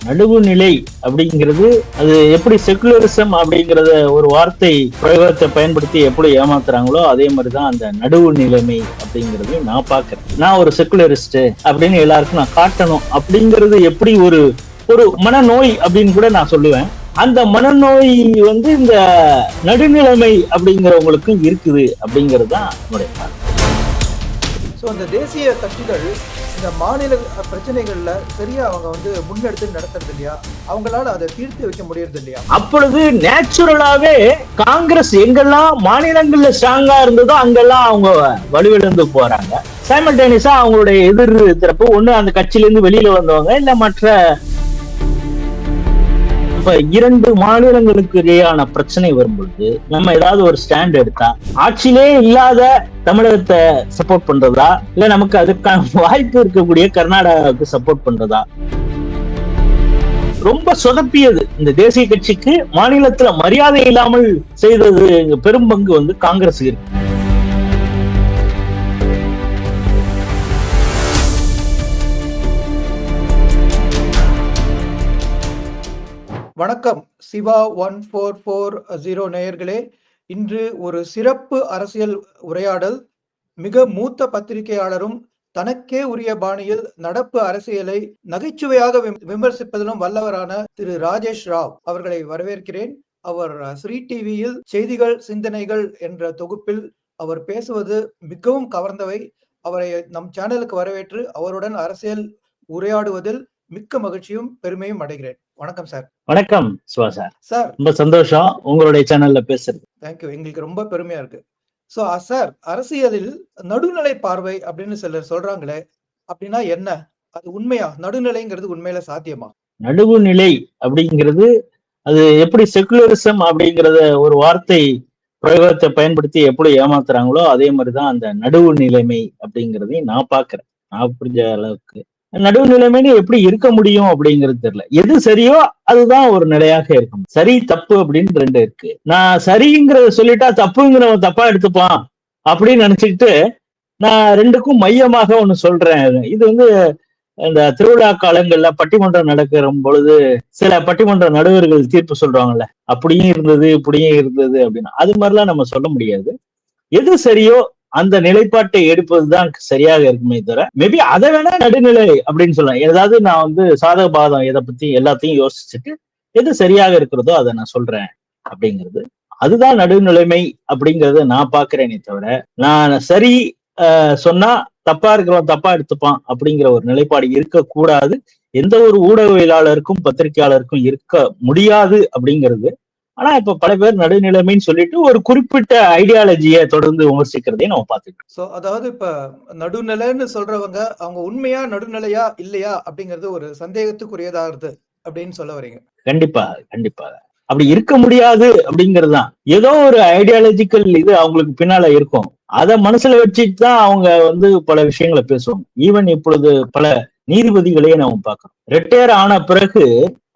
நடுவுநிலை அப்படிங்கிறது அது எப்படி செகுலரிசம் அப்படிங்கறத ஒரு வார்த்தை பிரயோகத்தை பயன்படுத்தி எப்படி ஏமாத்துறாங்களோ அதே மாதிரிதான் அந்த நடுவு நிலைமை அப்படிங்கறது நான் பாக்குறேன். நான் ஒரு செகுலரிஸ்ட் அப்படின்னு எல்லாருக்கும் நான் காட்டணும் அப்படிங்கிறது எப்படி ஒரு ஒரு மனநோய் அப்படின்னு கூட நான் சொல்லுவேன். அந்த மனநோய் இந்த நடுநிலைமை அப்படிங்கிறவங்களுக்கும் இருக்குது அப்படிங்கிறது தான் என்னுடைய பார்வை. அந்த தேசிய கட்சிகள் இந்த மாநில பிரச்சனைகள்ல சரியா அவங்க முன்னெடுத்து நடத்துறது இல்லையா, அவங்களால அதை தீர்த்து வைக்க முடியறது இல்லையா? அப்பொழுது நேச்சுரலாவே காங்கிரஸ் எங்கெல்லாம் மாநிலங்கள்ல ஸ்ட்ராங்கா இருந்ததோ அங்கெல்லாம் அவங்க வலுவிழந்து போறாங்க. சைமல்டேனியஸா அவங்களுடைய எதிர் தரப்பு ஒண்ணு அந்த கட்சியில இருந்து வெளியில வந்தவங்க, இல்ல மற்ற இரண்டு மாநிலங்களுக்கு இடையான பிரச்சனை வரும்பொழுது நம்ம ஏதாவது ஒரு ஸ்டாண்ட் எடுத்தா ஆட்சியிலே இல்லாத தமிழகத்தை சப்போர்ட் பண்றதா, இல்ல நமக்கு அதுக்கான வாய்ப்பு இருக்கக்கூடிய கர்நாடகாவுக்கு சப்போர்ட் பண்றதா? ரொம்ப சொதப்பியது இந்த தேசிய கட்சிக்கு மாநிலத்துல மரியாதை இல்லாமல் செய்தது பெரும் பங்கு காங்கிரஸ் இருக்கு. வணக்கம் சிவா 1440 நேயர்களே. இன்று ஒரு சிறப்பு அரசியல் உரையாடல். மிக மூத்த பத்திரிகையாளரும் தனக்கே உரிய பாணியில் நடப்பு அரசியலை நகைச்சுவையாக விமர்சிப்பதிலும் வல்லவரான திரு ராஜேஷ் ராவ் அவர்களை வரவேற்கிறேன். அவர் ஸ்ரீ டிவியில் செய்திகள் சிந்தனைகள் என்ற தொகுப்பில் அவர் பேசுவது மிகவும் கவர்ந்தவை. அவரை நம் சேனலுக்கு வரவேற்று அவருடன் அரசியல் உரையாடுவதில் மிக்க மகிழ்ச்சியும் பெருமையும் அடைகிறேன். வணக்கம் சார். வணக்கம் சிவா சார். சார் ரொம்ப சந்தோஷம் உங்களுடைய சேனல்ல பேசுறது. தேங்க்யூ, எங்களுக்கு ரொம்ப பெருமையா இருக்கு. சோ சார், அரசியலில் நடுநிலை பார்வை அப்படின்னு சிலர் சொல்றாங்களே, அப்படின்னா என்ன? அது உண்மையா? நடுநிலைங்கிறது உண்மையில சாத்தியமா? நடுவுநிலை அப்படிங்கிறது அது எப்படி செகுலரிசம் அப்படிங்கறத ஒரு வார்த்தை பிரயோகத்தை பயன்படுத்தி எப்படி ஏமாத்துறாங்களோ அதே மாதிரிதான் அந்த நடுவு நிலைமை அப்படிங்கறதையும் நான் பாக்குறேன். நான் புரிஞ்ச அளவுக்கு நடுவுநிலைமைன்னு எப்படி இருக்க முடியும் அப்படிங்கிறது தெரியல. எது சரியோ அதுதான் ஒரு நிலையாக இருக்கும். சரி தப்பு அப்படின்னு ரெண்டு இருக்கு. நான் சரிங்கிறத சொல்லிட்டா தப்புங்கிறவன் தப்பா எடுத்துப்பான் அப்படின்னு நினைச்சுக்கிட்டு நான் ரெண்டுக்கும் மையமாக ஒண்ணு சொல்றேன். இது இந்த திருவிழா காலங்கள்ல பட்டிமன்றம் நடக்கிற பொழுது சில பட்டிமன்ற நடுவர்கள் தீர்ப்பு சொல்றாங்கல்ல, அப்படியும் இருந்தது இப்படியும் இருந்தது அப்படின்னு. அது மாதிரிலாம் நம்ம சொல்ல முடியாது. எது சரியோ அந்த நிலைப்பாட்டை எடுப்பதுதான் சரியாக இருக்குமே தவிர, மேபி அதை வேணா நடுநிலை அப்படின்னு சொல்லலாம். ஏதாவது நான் சாதக பாதம் எதை பத்தி எல்லாத்தையும் யோசிச்சுட்டு எது சரியாக இருக்கிறதோ அதை நான் சொல்றேன் அப்படிங்கிறது, அதுதான் நடுநிலைமை அப்படிங்கறத நான் பாக்குறேனே தவிர, நான் சரி சொன்னா தப்பா இருக்கிறவன் தப்பா எடுத்துப்பான் அப்படிங்கிற ஒரு நிலைப்பாடு இருக்கக்கூடாது. எந்த ஒரு ஊடகவியலாளருக்கும் பத்திரிகையாளருக்கும் இருக்க முடியாது அப்படிங்கிறது. ஆனா இப்ப பல பேர் நடுநிலைமைன்னு சொல்லிட்டு ஒரு குறிப்பிட்ட ஐடியாலஜியை தொடர்ந்து விமர்சிக்கிறதையும் நம்ம பார்த்துக்கோம். சோ அதாவது இப்ப நடுநிலைன்னு சொல்றவங்க அவங்க உண்மையா நடுநிலையா இல்லையா அப்படிங்கிறது ஒரு சந்தேகத்துக்குரியதாகிறது அப்படின்னு சொல்ல வரீங்க? கண்டிப்பா கண்டிப்பா அப்படி இருக்க முடியாது அப்படிங்கறதுதான். ஏதோ ஒரு ஐடியாலஜிக்கல் இது அவங்களுக்கு பின்னால இருக்கும். அதை மனசுல வச்சுட்டு தான் அவங்க பல விஷயங்களை பேசுவாங்க. ஈவன் இப்பொழுது பல நீதிபதிகளையே நம்ம பார்க்கணும். ரிட்டையர் ஆன பிறகு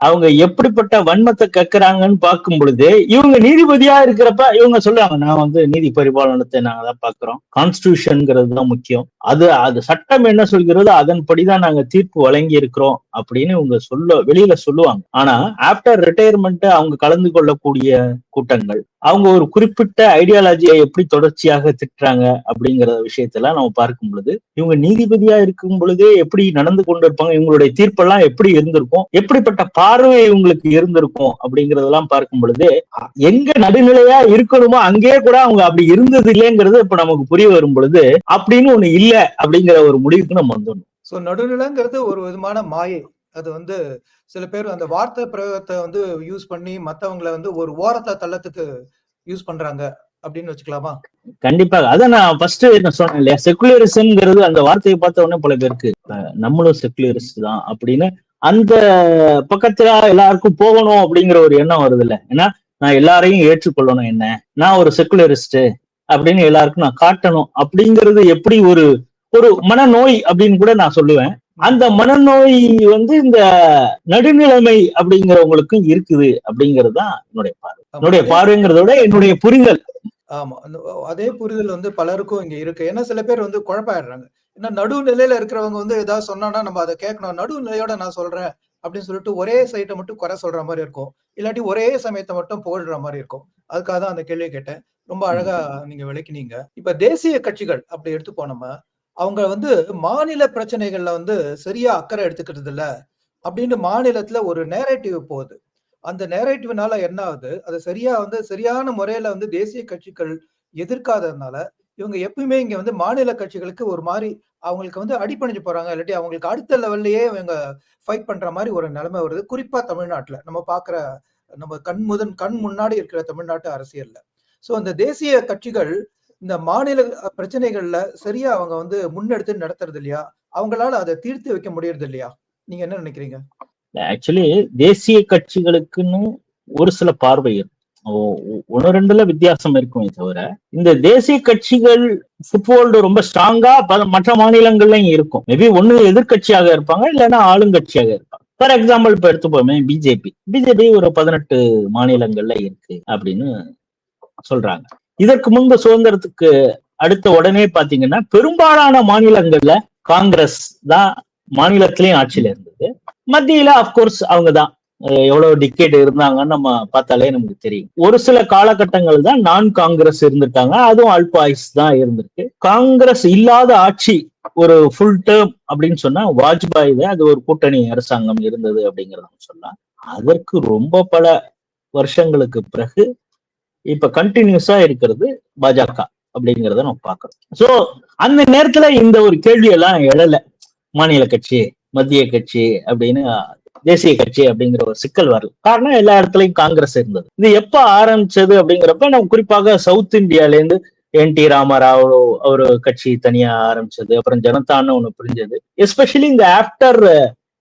அவங்க எப்படிப்பட்ட வன்மத்தை கக்குறாங்கன்னு பார்க்கும் பொழுது இவங்க நீதிபதியா இருக்கிறப்ப இவங்க சொல்லுவாங்க, நான் நீதி பரிபாலனத்தை நாங்க தான் பாக்குறோம், கான்ஸ்டிடியூஷன்ங்கிறது தான் முக்கியம், அது சட்டம் என்ன சொல்கிறதோ அதன்படிதான் நாங்க தீர்ப்பு வழங்கி இருக்கிறோம் அப்படின்னு இவங்க வெளியில சொல்லுவாங்க. ஆனா ஆப்டர் ரிட்டையர்மெண்ட் அவங்க கலந்து கொள்ளக்கூடிய கூட்டங்கள், அவங்க ஒரு குறிப்பிட்ட ஐடியாலஜியை எப்படி தொடர்ச்சியாக திட்டுறாங்க அப்படிங்கிற விஷயத்தெல்லாம் நம்ம பார்க்கும் பொழுது இவங்க நீதிபதியா இருக்கும் பொழுதே எப்படி நடந்து கொண்டிருப்பாங்க, இவங்களுடைய தீர்ப்பெல்லாம் எப்படி இருந்திருக்கும், எப்படிப்பட்ட பார்வை இவங்களுக்கு இருந்திருக்கும் அப்படிங்கறதெல்லாம் பார்க்கும் பொழுது எங்க நடுநிலையா இருக்கணுமோ அங்கே கூட அவங்க அப்படி இருந்தது இல்லைங்கிறது இப்ப நமக்கு புரிய வரும் பொழுது அப்படின்னு ஒண்ணு இல்ல அப்படிங்கிற ஒரு முடிவுக்கு நம்ம வந்துடணும். சோ நடுநிலைங்கிறது ஒரு விதமான மாயை. அது சில பேர் அந்த வார்த்தை பிரயோகத்தை யூஸ் பண்ணி மத்தவங்களை ஒரு ஓரத்தை தள்ளத்துக்கு யூஸ் பண்றாங்க அப்படின்னு வச்சுக்கலாமா? கண்டிப்பாக. அதான் நான் ஃபர்ஸ்ட் என்ன சொன்னேன் இல்லையா, செகுலரிசம்ங்கிறது அந்த வார்த்தையை பார்த்த உடனே பல பேருக்கு நம்மளும் செகுலரிஸ்ட் தான் அப்படின்னு அந்த பக்கத்துல எல்லாருக்கும் போகணும் அப்படிங்கிற ஒரு எண்ணம் வருது இல்ல. ஏன்னா நான் எல்லாரையும் ஏற்றுக்கொள்ளணும், என்ன நான் ஒரு செகுலரிஸ்ட் அப்படின்னு எல்லாருக்கும் நான் காட்டணும் அப்படிங்கிறது எப்படி ஒரு ஒரு மனநோய் அப்படின்னு கூட நான் சொல்லுவேன். அந்த மனநோய் இந்த நடுநிலைமை அப்படிங்கிறவங்களுக்கும் இருக்குது அப்படிங்கிறது தான் என்னுடைய பார்வை. என்னுடைய பார்வைங்கிறத விட என்னுடைய புரிதல். ஆமா, அதே புரிதல் பலருக்கும் இங்க இருக்கு. ஏன்னா சில பேர் குழப்பாயிடுறாங்க. ஏன்னா நடுநிலையில இருக்கிறவங்க ஏதாவது சொன்னா நம்ம அதை கேட்கணும், நடுநிலையோட நான் சொல்றேன் அப்படின்னு சொல்லிட்டு ஒரே சைட்டை மட்டும் குறை சொல்ற மாதிரி இருக்கும், இல்லாட்டி ஒரே சமயத்தை மட்டும் புகழ்ற மாதிரி இருக்கும். அதுக்காக தான் அந்த கேள்வியை கேட்டேன். ரொம்ப அழகா நீங்க விளக்கினீங்க. இப்ப தேசிய கட்சிகள் அப்படி எடுத்துப்போம் நம்ம, அவங்க வந்து மாநில பிரச்சனைகள்ல வந்து சரியா அக்கறை எடுத்துக்கிறது இல்ல அப்படின்னு மாநிலத்துல ஒரு நேரேட்டிவ் போகுது. அந்த நேரேட்டிவ்னால என்ன ஆகுது, அது சரியா வந்து சரியான முறையில வந்து தேசிய கட்சிகள் எதிர்க்காததுனால, இவங்க எப்பயுமே இங்க வந்து மாநில கட்சிகளுக்கு ஒரு மாரி அவங்களுக்கு வந்து அடிபணிஞ்சு போறாங்க. இல்லாட்டி அவங்களுக்கு அடுத்த லெவல்லயே இவங்க ஃபைட் பண்ற மாரி ஒரு நிலைமை வருது. குறிப்பா தமிழ்நாட்டுல. நம்ம பார்க்குற நம்ம கண் முன்னாடி இருக்கிற தமிழ்நாட்டு அரசியல்ல. சோ அந்த தேசிய கட்சிகள் இந்த மாநில பிரச்சனைகள்ல சரியா அவங்க வந்து முன்னெடுத்து நடத்துறது இல்லையா? அவங்களால அத தீர்த்து வைக்க முடியறது இல்லையா? நீங்க என்ன நினைக்கிறீங்க? ஆக்சுவலி தேசிய கட்சிகளுக்குன்னு ஒரு சில பார்வை இருக்கும். ஒன்னு ரெண்டுல வித்தியாசம் இருக்குமே தவிர, இந்த தேசிய கட்சிகள் ஃபுட்ஹோல்டு ரொம்ப ஸ்ட்ராங்கா மற்ற மாநிலங்கள்லயும் இருக்கும். மேபி ஒண்ணு எதிர்க்கட்சியாக இருப்பாங்க, இல்லைன்னா ஆளுங்கட்சியாக இருப்பாங்க. ஃபார் எக்ஸாம்பிள் இப்ப எடுத்துப்போமே பிஜேபி ஒரு 18 மாநிலங்கள்ல இருக்கு அப்படின்னு சொல்றாங்க. இதற்கு முன்பு சுதந்திரத்துக்கு அடுத்த உடனே பாத்தீங்கன்னா பெரும்பாலான மாநிலங்கள்ல காங்கிரஸ் தான் மாநிலத்திலயும் ஆட்சியில இருந்தது. மத்தியில அப்கோர்ஸ் அவங்கதான் எவ்வளவு டிக்கெட் இருந்தாங்கன்னு நம்ம பார்த்தாலே நமக்கு தெரியும். ஒரு சில காலகட்டங்கள் தான் நான் காங்கிரஸ் இருந்திருக்காங்க, அதுவும் அல்பாயுஸ் தான் இருந்திருக்கு. காங்கிரஸ் இல்லாத ஆட்சி ஒரு ஃபுல் டேர்ம் அப்படின்னு சொன்னா வாஜ்பாய் அது ஒரு கூட்டணி அரசாங்கம் இருந்தது அப்படிங்கறத சொல்லலாம். அதற்கு ரொம்ப பல வருஷங்களுக்கு பிறகு இப்ப கண்டினியூஸா இருக்கிறது பாஜக அப்படிங்கறத நம்ம பார்க்கிறோம். சோ அந்த நேரத்துல இந்த ஒரு கேள்வி எல்லாம் எழல. மாநில கட்சி, மத்திய கட்சி அப்படின்னு தேசிய கட்சி அப்படிங்கிற ஒரு சிக்கல் வரல. காரணம் எல்லா இடத்துலயும் காங்கிரஸ் இருந்தது. இது எப்ப ஆரம்பிச்சது அப்படிங்கிறப்ப நம்ம குறிப்பாக சவுத் இந்தியால இருந்து என்.டி. ராமராவ் ஒரு கட்சி தனியா ஆரம்பிச்சது, அப்புறம் ஜனதான்னு ஒண்ணு புரிஞ்சது. எஸ்பெஷலி இந்த ஆப்டர்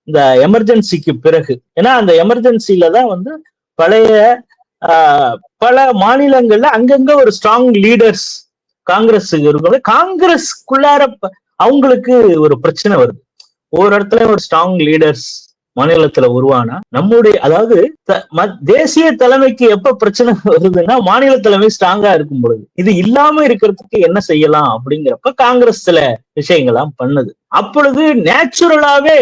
இந்த எமர்ஜென்சிக்கு பிறகு, ஏன்னா அந்த எமர்ஜென்சில தான் வந்து பழைய பல மாநிலங்கள்ல அங்கங்க ஒரு ஸ்ட்ராங் லீடர்ஸ் காங்கிரஸ் இருக்கும். காங்கிரஸ்க்குள்ளார அவங்களுக்கு ஒரு பிரச்சனை வருது. ஒரு இடத்துல ஒரு ஸ்ட்ராங் லீடர்ஸ் மாநிலத்துல உருவானா நம்முடைய அதாவது தேசிய தலைமைக்கு எப்ப பிரச்சனை வருதுன்னா மாநில தலைமை ஸ்ட்ராங்கா இருக்கும் பொழுது. இது இல்லாம இருக்கிறதுக்கு என்ன செய்யலாம் அப்படிங்கிறப்ப காங்கிரஸ் சில விஷயங்கள்லாம் பண்ணுது. அப்பொழுது நேச்சுரலாவே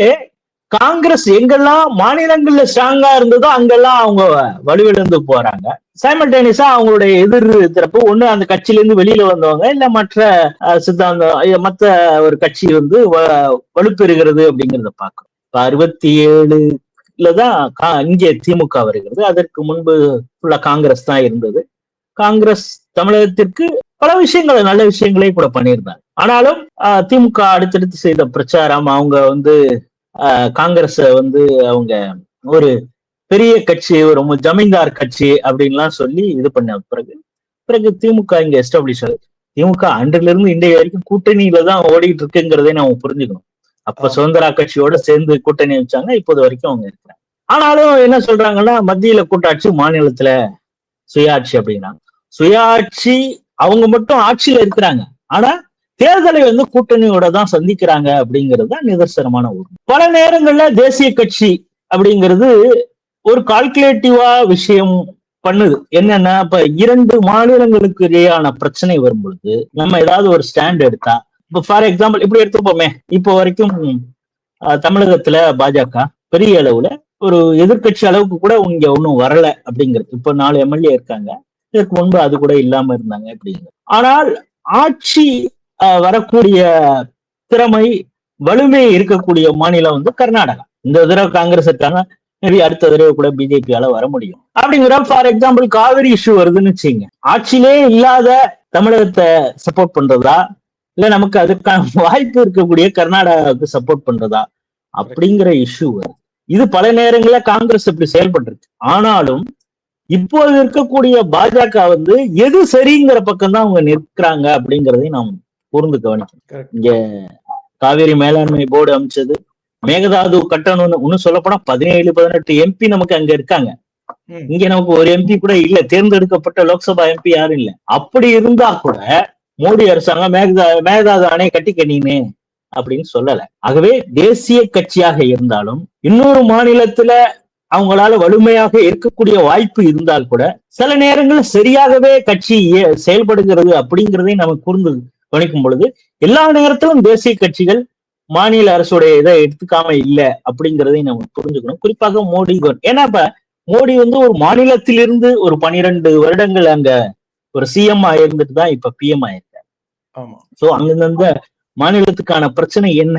காங்கிரஸ் எங்கெல்லாம் மாநிலங்கள்ல ஸ்ட்ராங்கா இருந்ததோ அங்கெல்லாம் அவங்க வலுவிழந்து போறாங்க. சைமல்டேனியஸா அவங்களுடைய எதிர் தரப்பு ஒண்ணு அந்த கட்சியில இருந்து வெளியில வந்தவங்க, இல்ல மற்ற சித்தாந்தம் மத்த ஒரு கட்சி வந்து வலுப்பெறுகிறது அப்படிங்கிறத பார்க்கணும். இப்ப 67லதான் இங்கே திமுக வருகிறது. அதற்கு முன்பு ஃபுல்லா காங்கிரஸ் தான் இருந்தது. காங்கிரஸ் தமிழகத்திற்கு பல விஷயங்கள் நல்ல விஷயங்களே கூட பண்ணியிருந்தாங்க. ஆனாலும் திமுக அடுத்தடுத்து செய்த பிரச்சாரம், அவங்க வந்து காங்கிரஸ் வந்து அவங்க ஒரு பெரிய கட்சி, ஒரு ஜமீன்தார் கட்சி அப்படின்லாம் சொல்லி இது பண்ண பிறகு திமுக இங்க எஸ்டாப்ளிஷ் ஆகுது. திமுக அன்றிலிருந்து இருந்து இன்றைய வரைக்கும் கூட்டணியில தான் ஓடிட்டு இருக்குங்கிறதே நம்ம புரிஞ்சுக்கணும். அப்ப சுதந்திரா கட்சியோட சேர்ந்து கூட்டணி வச்சாங்க, இப்போது வரைக்கும் அவங்க இருக்கிறாங்க. ஆனாலும் என்ன சொல்றாங்கன்னா மத்தியில கூட்டாட்சி, மாநிலத்துல சுயாட்சி அப்படின்னா, சுயாட்சி அவங்க மட்டும் ஆட்சியில இருக்கிறாங்க, ஆனா தேர்தலை வந்து கூட்டணியோட தான் சந்திக்கிறாங்க அப்படிங்கிறது தான் நிதர்சனமான உண்மை. பல நேரங்கள்ல தேசிய கட்சி அப்படிங்கிறது ஒரு கால்குலேட்டிவா விஷயம் பண்ணுது. என்னன்னா இப்ப 2 மாநிலங்களுக்கு இடையான பிரச்சனை வரும் பொழுது நம்ம ஏதாவது ஒரு ஸ்டாண்ட் எடுத்தா, இப்ப ஃபார் எக்ஸாம்பிள் இப்படி எடுத்துப்போமே, இப்போ வரைக்கும் தமிழகத்துல பாஜக பெரிய அளவுல ஒரு எதிர்கட்சி அளவுக்கு கூட இங்க ஒன்னும் வரல அப்படிங்கிறது. இப்ப 4 எம்எல்ஏ இருக்காங்க, இதற்கு முன்பு அது கூட இல்லாம இருந்தாங்க அப்படிங்கிறது. ஆனால் ஆட்சி வரக்கூடிய திறமை, வலிமை இருக்கக்கூடிய மாநிலம் வந்து கர்நாடகா. இந்த தடவை காங்கிரஸ் இருக்காங்க, மேபி அடுத்த தடவை கூட பிஜேபியால வர முடியும் அப்படிங்கிற. ஃபார் எக்ஸாம்பிள் காவிரி இஷ்யூ வருதுன்னு வச்சுங்க, ஆட்சியிலே இல்லாத தமிழகத்தை சப்போர்ட் பண்றதா, இல்ல நமக்கு அதுக்கான வாய்ப்பு இருக்கக்கூடிய கர்நாடகாவுக்கு சப்போர்ட் பண்றதா அப்படிங்கிற இஷ்யூ வருது. இது பல நேரங்கள காங்கிரஸ் இப்படி செயல்பட்டு. ஆனாலும் இப்போது இருக்கக்கூடிய பாஜக வந்து எது சரிங்கிற பக்கம் தான் அவங்க நிற்கிறாங்க அப்படிங்கறதையும் நாம் கூர்ந்து கவனிக்கணும். இங்க காவிரி மேலாண்மை போர்டு அமைச்சது, மேகதாது கட்டணும்னு ஒண்ணு சொல்ல போனா 17-18 எம்பி நமக்கு அங்க இருக்காங்க. இங்க நமக்கு ஒரு எம்பி கூட இல்ல, தேர்ந்தெடுக்கப்பட்ட லோக்சபா எம்பி யாரும் இல்ல. அப்படி இருந்தா கூட மோடி அரசாங்கம் மேகதாது அணை கட்டிக்கணீனே அப்படின்னு சொல்லல. ஆகவே தேசிய கட்சியாக இருந்தாலும் இன்னொரு மாநிலத்துல அவங்களால வலிமையாக இருக்கக்கூடிய வாய்ப்பு இருந்தால் கூட சில நேரங்களில் சரியாகவே கட்சி செயல்படுகிறது அப்படிங்கிறதை நம்ம கூர்ந்து கவனிக்கும் பொழுது எல்லா நேரத்திலும் தேசிய கட்சிகள் மாநில அரசுடைய இதை எடுத்துக்காம இல்ல அப்படிங்கிறதையும் நம்ம புரிஞ்சுக்கணும். குறிப்பாக மோடி ஏன்னா இப்ப மோடி வந்து ஒரு மாநிலத்திலிருந்து ஒரு 12 வருடங்கள் அங்க ஒரு சிஎம் ஆயிருந்துட்டு தான் இப்ப பிஎம் ஆயிருக்காரு. ஆமா. சோ அங்கிருந்த மாநிலத்துக்கான பிரச்சனை என்ன,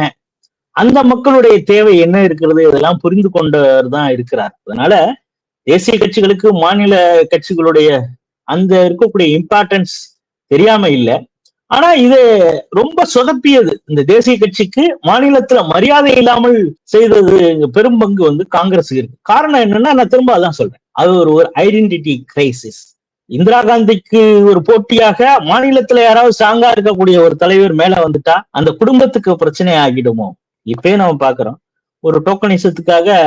அந்த மக்களுடைய தேவை என்ன இருக்கிறது, இதெல்லாம் புரிந்து கொண்டவர் தான் இருக்கிறார். அதனால தேசிய கட்சிகளுக்கு மாநில கட்சிகளுடைய அந்த இருக்கக்கூடிய இம்பார்ட்டன்ஸ் தெரியாம இல்ல. ஆனா இது ரொம்ப சொதப்பியது. இந்த தேசிய கட்சிக்கு மாநிலத்துல மரியாதை இல்லாமல் செய்தது பெரும் பங்கு வந்து காங்கிரஸ் இருக்கு. காரணம் என்னன்னா, நான் திரும்ப அதான் சொல்றேன், அது ஒரு ஐடென்டிட்டி கிரைசிஸ். இந்திரா காந்திக்கு ஒரு போட்டியாக மாநிலத்துல யாராவது ஸ்ட்ராங்கா இருக்கக்கூடிய ஒரு தலைவர் மேல வந்துட்டா அந்த குடும்பத்துக்கு பிரச்சனை ஆகிடுமோ. இப்பயே நம்ம பாக்குறோம், ஒரு டோக்கனிசத்துக்காக